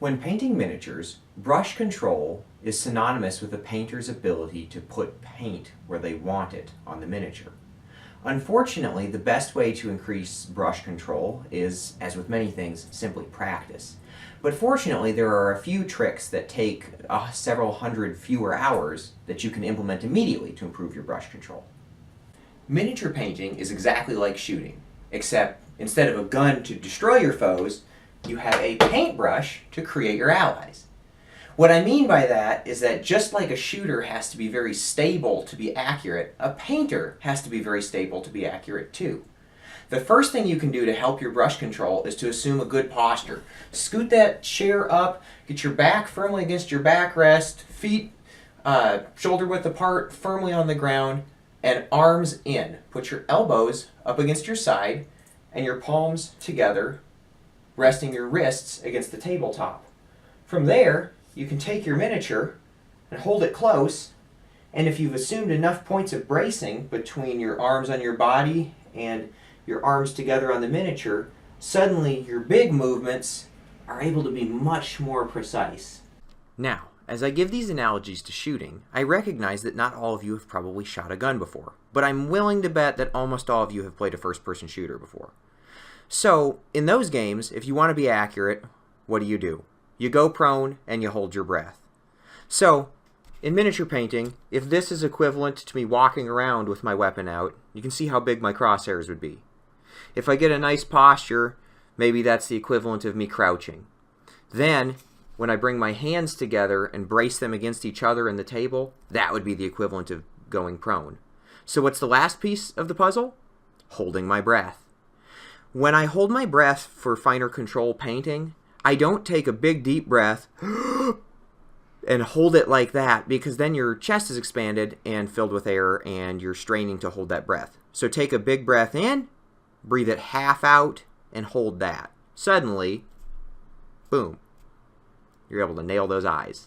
When painting miniatures, brush control is synonymous with a painter's ability to put paint where they want it on the miniature. Unfortunately, the best way to increase brush control is, as with many things, simply practice. But fortunately, there are a few tricks that take several hundred fewer hours that you can implement immediately to improve your brush control. Miniature painting is exactly like shooting, except instead of a gun to destroy your foes, you have a paintbrush to create your allies. What I mean by that is that just like a shooter has to be very stable to be accurate, a painter has to be very stable to be accurate too. The first thing you can do to help your brush control is to assume a good posture. Scoot that chair up, get your back firmly against your backrest, feet shoulder width apart, firmly on the ground, and arms in. Put your elbows up against your side and your palms together, resting your wrists against the tabletop. From there, you can take your miniature and hold it close, and if you've assumed enough points of bracing between your arms on your body and your arms together on the miniature, suddenly your big movements are able to be much more precise. Now, as I give these analogies to shooting, I recognize that not all of you have probably shot a gun before, but I'm willing to bet that almost all of you have played a first-person shooter before. So, in those games, if you want to be accurate, what do? You go prone and you hold your breath. So, in miniature painting, if this is equivalent to me walking around with my weapon out, you can see how big my crosshairs would be. If I get a nice posture, maybe that's the equivalent of me crouching. Then, when I bring my hands together and brace them against each other in the table, that would be the equivalent of going prone. So what's the last piece of the puzzle? Holding my breath. When I hold my breath for finer control painting, I don't take a big deep breath and hold it like that, because then your chest is expanded and filled with air and you're straining to hold that breath. So take a big breath in, breathe it half out, and hold that. Suddenly, boom, you're able to nail those eyes.